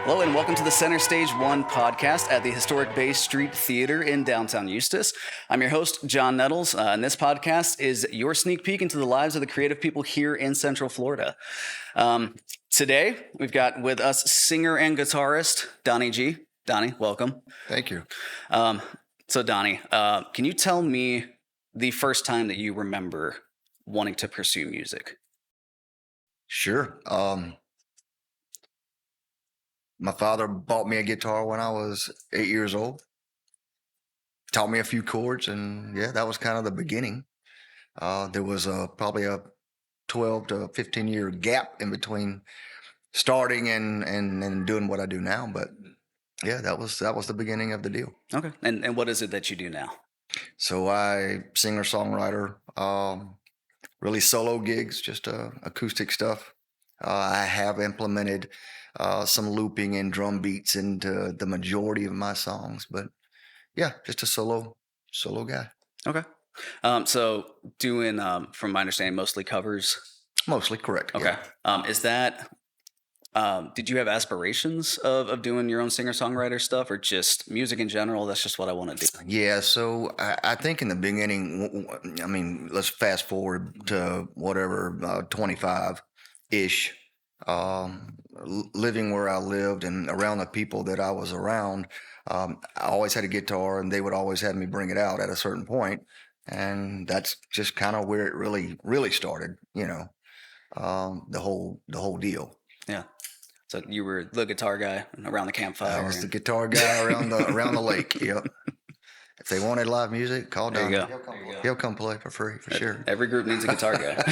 Hello and welcome to the Center Stage 1 podcast at the historic Bay Street Theater in downtown Eustis. I'm your host, Jon Nettles, and this podcast is your sneak peek into the lives of the creative people here in Central Florida. Today, we've got with us singer and guitarist, Donnie G. Donnie, welcome. Thank you. So Donnie, can you tell me the first time that you remember wanting to pursue music? Sure. My father bought me a guitar when I was 8 years old. Taught me a few chords, and yeah, that was kind of the beginning. There was probably a 12 to 15 year gap in between starting and doing what I do now. But yeah, that was the beginning of the deal. Okay. And what is it that you do now? So I singer-songwriter, really solo gigs, just acoustic stuff. I have implemented some looping and drum beats into the majority of my songs, but yeah, just a solo guy. Okay. So doing, from my understanding, mostly covers? Mostly, correct. Okay. Yeah. Is that, did you have aspirations of doing your own singer-songwriter stuff, or just music in general? That's just what I want to do. Yeah, so I think in the beginning, I mean, let's fast forward to whatever, 25-ish, living where I lived and around the people that I was around. I always had a guitar, and they would always have me bring it out at a certain point, and that's just kind of where it really started, the whole deal. Yeah. So you were the guitar guy around the campfire. I was the guitar guy around the lake. Yep. If they wanted live music, call Donnie. There you go. He'll come play for free, for sure. Every group needs a guitar guy.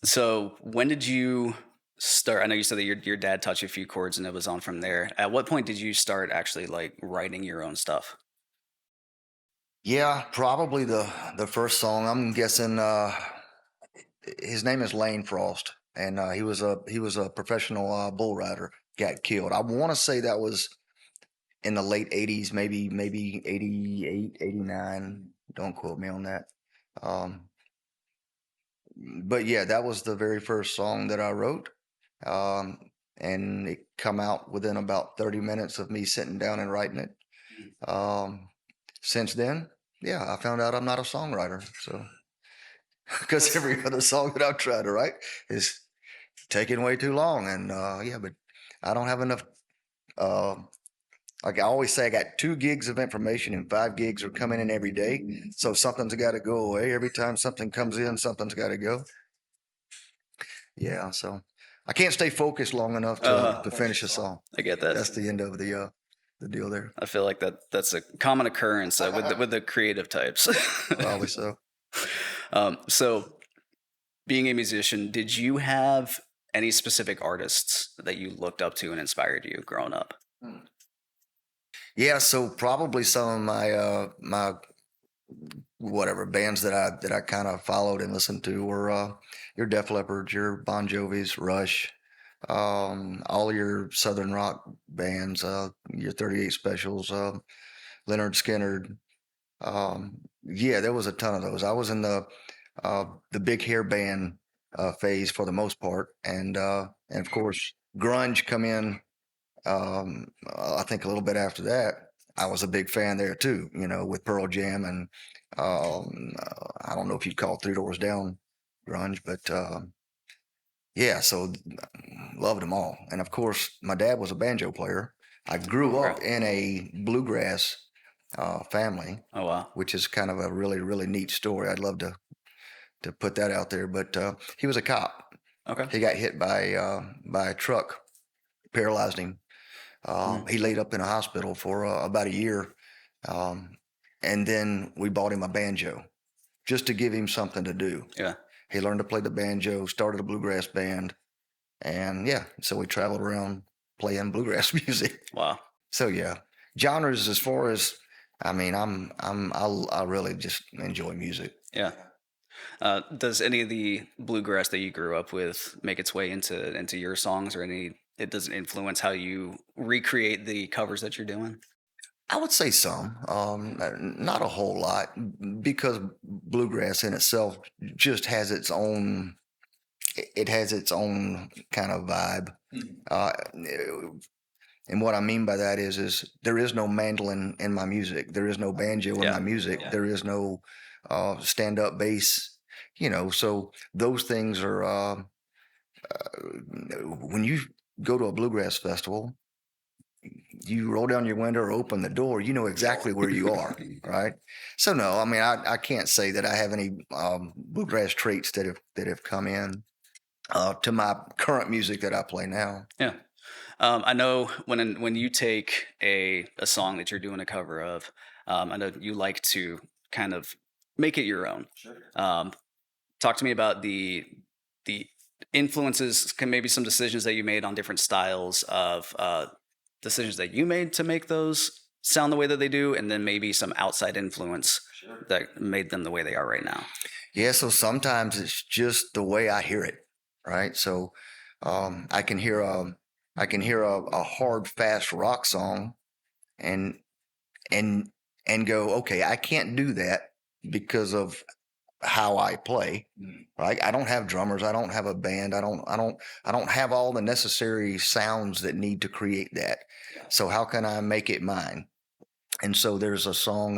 So when did you start? I know you said that your dad taught you a few chords and it was on from there. At what point did you start actually like writing your own stuff? Yeah, probably the first song. I'm guessing his name is Lane Frost, and he was a professional bull rider. Got killed. I want to say that was in the late 80s, maybe 88, 89. Don't quote me on that. But yeah, that was the very first song that I wrote. And it come out within about 30 minutes of me sitting down and writing it. Since then, yeah, I found out I'm not a songwriter. So, because every other song that I've tried to write is taking way too long. And yeah, but I don't have enough. Like I always say, I got 2 gigs of information and 5 gigs are coming in every day. So something's got to go away. Every time something comes in, something's got to go. Yeah, so I can't stay focused long enough to finish a song. I get that. That's the end of the deal there. I feel like that's a common occurrence with the creative types. Probably so. So being a musician, did you have any specific artists that you looked up to and inspired you growing up? Yeah, so probably some of my whatever bands that I kind of followed and listened to were your Def Leppard, your Bon Jovi's, Rush, all your Southern rock bands, your 38 Specials, Leonard Skinner. Yeah, there was a ton of those. I was in the big hair band phase for the most part, and of course grunge come in. I think a little bit after that, I was a big fan there too, with Pearl Jam and I don't know if you'd call Three Doors Down grunge, but yeah, so loved them all. And of course, my dad was a banjo player. I grew up in a bluegrass family. Oh wow! Which is kind of a really, really neat story. I'd love to put that out there. But he was a cop. Okay. He got hit by a truck, paralyzed him. He laid up in a hospital for about a year. And then we bought him a banjo just to give him something to do. Yeah. He learned to play the banjo, started a bluegrass band. And yeah, so we traveled around playing bluegrass music. Wow. So yeah, genres as far as I mean, I really just enjoy music. Yeah. Does any of the bluegrass that you grew up with make its way into your songs, or any? It doesn't influence how you recreate the covers that you're doing. I would say some, not a whole lot, because bluegrass in itself just has its own. It has its own kind of vibe. Uh, and what I mean by that is there is no mandolin in my music. There is no banjo in my music. There is no stand-up bass. So those things are. When you go to a bluegrass festival, you roll down your window or open the door, you know exactly where you are, right? So no, I mean, I can't say that I have any bluegrass traits that have come in to my current music that I play now. Yeah. I know when you take a song that you're doing a cover of, I know you like to kind of make it your own. Talk to me about the influences, maybe some decisions that you made on different styles of decisions that you made to make those sound the way that they do, and then maybe some outside influence that made them the way they are right now. Yeah, so sometimes it's just the way I hear it, right? So I can hear a hard, fast rock song, and and and go, okay, I can't do that because of how I play. Right? I don't have drummers. I don't have a band. I don't have all the necessary sounds that need to create that. So how can I make it mine? And so there's a song.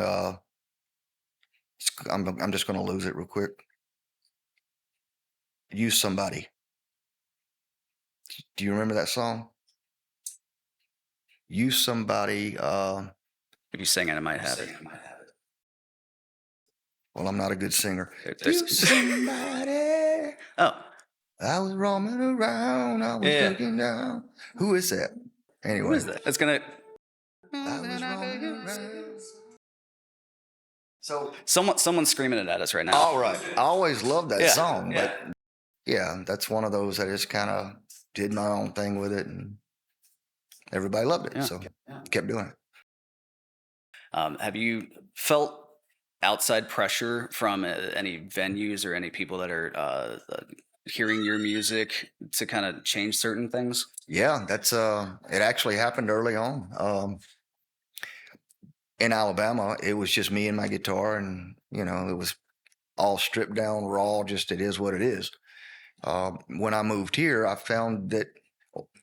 I'm just going to lose it real quick. Use Somebody. Do you remember that song? Use Somebody. If you sing it, I might have it. Well, I'm not a good singer. There's- Use somebody. Oh, I was roaming around. I was looking down. Who is that? Anyway. who is that? It's gonna. I was roaming around. So Someone's screaming it at us right now. all right. I always loved that Yeah, song, yeah. but yeah, that's one of those I just kind of did my own thing with it, and everybody loved it, Yeah. so kept doing it. Have you felt outside pressure from any venues or any people that are hearing your music to kind of change certain things? Yeah, that's it actually happened early on. In Alabama, it was just me and my guitar, and it was all stripped down, raw. Just it is what it is. When I moved here, I found that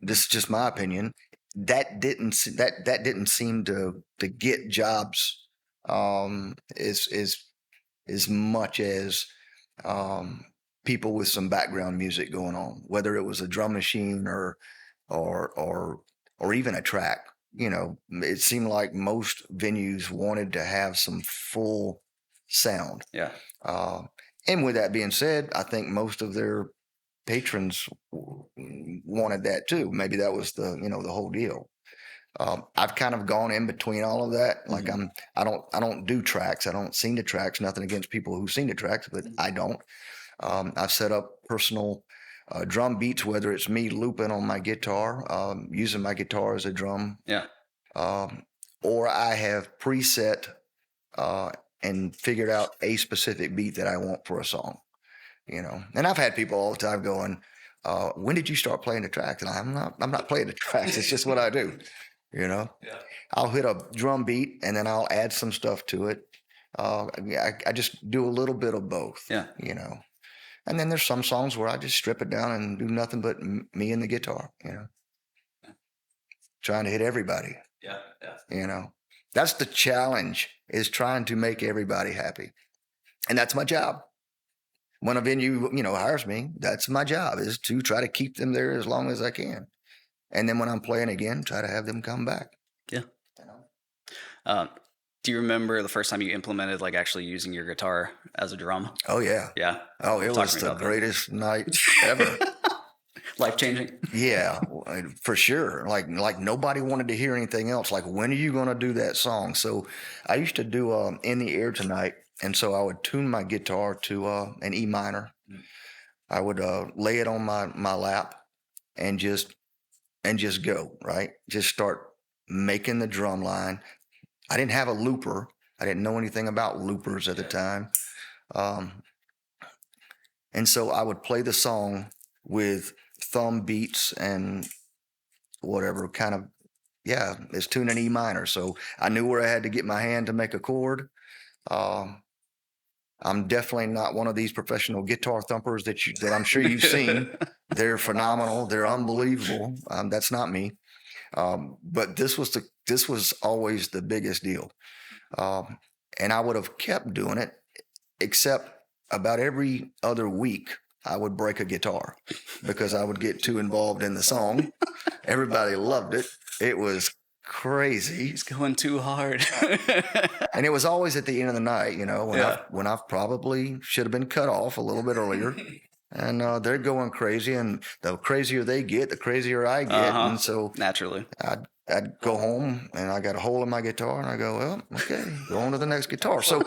this is just my opinion. That didn't seem to get jobs as much as people with some background music going on, whether it was a drum machine or even a track. It seemed like most venues wanted to have some full sound. Yeah. And with that being said, I think most of their patrons wanted that too. Maybe that was the whole deal. I've kind of gone in between all of that. Like I don't do tracks. I don't sing to tracks. Nothing against people who sing to tracks, but I don't. I've set up personal drum beats, whether it's me looping on my guitar, using my guitar as a drum. Yeah. Or I have preset and figured out a specific beat that I want for a song. And I've had people all the time going, when did you start playing the tracks? And I'm not playing the tracks. It's just what I do. Yeah. I'll hit a drum beat and then I'll add some stuff to it. I just do a little bit of both. Yeah. And then there's some songs where I just strip it down and do nothing but me and the guitar, trying to hit everybody. Yeah. That's the challenge, is trying to make everybody happy. And that's my job. When a venue, hires me, that's my job, is to try to keep them there as long as I can. And then when I'm playing again, try to have them come back. Yeah. Do you remember the first time you implemented like actually using your guitar as a drum? Oh, yeah. Yeah. Oh, it Talk was to me the about that. greatest night ever. Life-changing? Yeah, for sure. Like nobody wanted to hear anything else. Like, when are you going to do that song? So I used to do In the Air Tonight. And so I would tune my guitar to an E minor. I would lay it on my lap and just go, right? Just start making the drum line. I didn't have a looper. I didn't know anything about loopers at the time. And so I would play the song with thumb beats and whatever kind of, it's tuned in E minor. So I knew where I had to get my hand to make a chord. I'm definitely not one of these professional guitar thumpers that I'm sure you've seen. They're phenomenal. They're unbelievable. That's not me. But this was always the biggest deal. And I would have kept doing it, except about every other week, I would break a guitar because I would get too involved in the song. Everybody loved it. It was crazy. He's going too hard. And it was always at the end of the night, when I probably should have been cut off a little bit earlier. And they're going crazy, and the crazier they get, the crazier I get. And so naturally, I'd go home and I got a hole in my guitar, and I go, well, okay, go on to the next guitar. So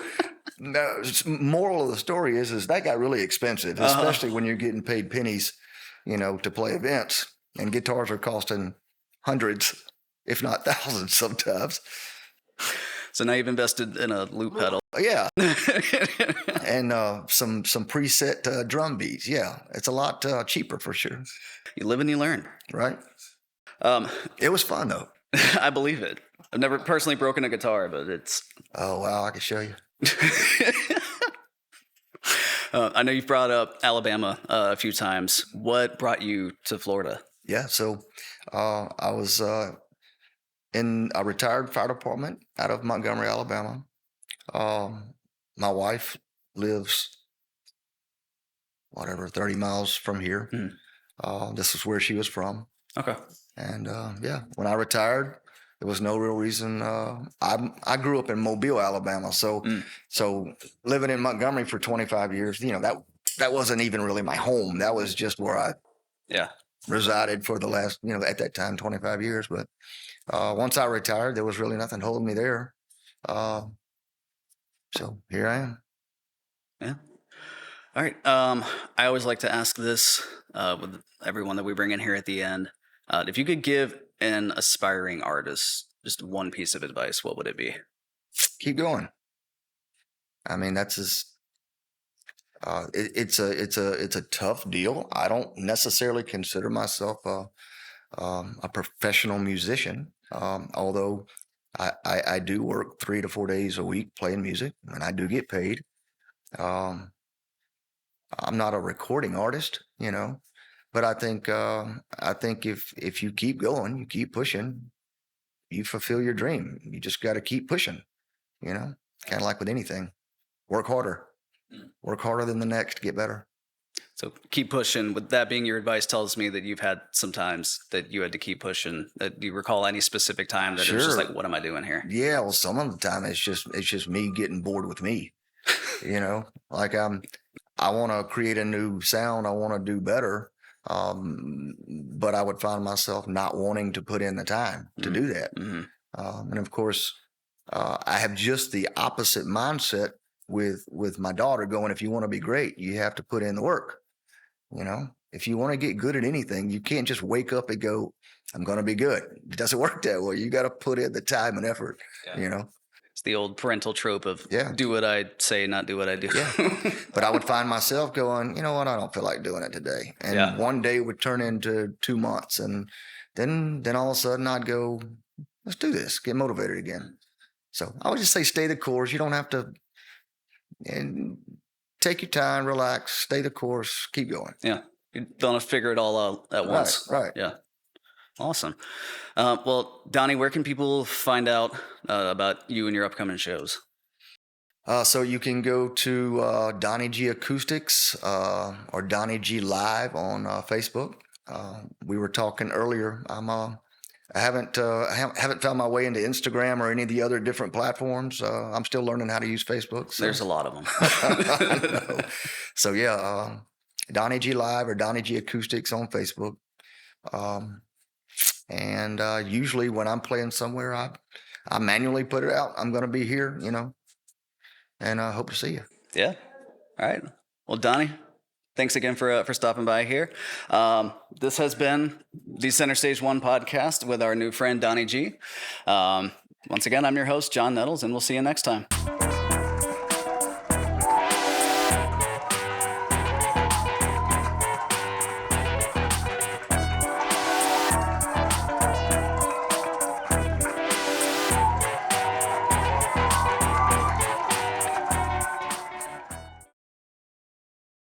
moral of the story is that got really expensive, especially when you're getting paid pennies, to play events, and guitars are costing hundreds, if not thousands sometimes. So now you've invested in a loop pedal. Yeah. And some preset drum beats. Yeah. It's a lot cheaper for sure. You live and you learn. Right. It was fun though. I believe it. I've never personally broken a guitar, but it's... Oh, wow. I can show you. I know you've brought up Alabama a few times. What brought you to Florida? Yeah. So I was in a retired fire department out of Montgomery, Alabama. My wife lives 30 miles from here. This is where she was from. Okay. And when I retired, there was no real reason. I grew up in Mobile, Alabama, so living in Montgomery for 25 years, that wasn't even really my home. That was just where I resided for the last, at that time, 25 years. But once I retired, there was really nothing holding me there. So here I am. Yeah. All right. I always like to ask this with everyone that we bring in here at the end. If you could give an aspiring artist just one piece of advice, what would it be? Keep going. I mean, that's it's a tough deal. I don't necessarily consider myself a professional musician, although I do work 3 to 4 days a week playing music, and I do get paid. I'm not a recording artist, but I think if you keep going, you keep pushing, you fulfill your dream. You just got to keep pushing, kind of like with anything. Work harder than the next to get better. So keep pushing. With that being your advice, tells me that you've had some times that you had to keep pushing. Do you recall any specific time that it was just like, what am I doing here? Yeah, well, some of the time it's just me getting bored with me. Like I want to create a new sound. I want to do better. But I would find myself not wanting to put in the time to do that. And of course, I have just the opposite mindset with my daughter going, if you want to be great, you have to put in the work. If you want to get good at anything, you can't just wake up and go, I'm going to be good. It doesn't work that way. You got to put in the time and effort, It's the old parental trope of do what I say, not do what I do. Yeah. But I would find myself going, you know what, I don't feel like doing it today. And one day would turn into 2 months. And then all of a sudden I'd go, let's do this, get motivated again. So I would just say, stay the course. You don't have to take your time, relax, stay the course, keep going. Yeah. You don't have to figure it all out at once. Right. Yeah. Awesome. Well, Donnie, where can people find out about you and your upcoming shows? So you can go to Donnie G Acoustics or Donnie G Live on Facebook. We were talking earlier. I haven't found my way into Instagram or any of the other different platforms. I'm still learning how to use Facebook. So. There's a lot of them. I know. So yeah, Donnie G Live or Donnie G Acoustics on Facebook. And usually when I'm playing somewhere, I manually put it out. I'm going to be here, and I hope to see you. Yeah. All right. Well, Donnie, thanks again for stopping by here. This has been the Center Stage 1 podcast with our new friend, Donnie G. Once again, I'm your host, Jon Nettles, and we'll see you next time.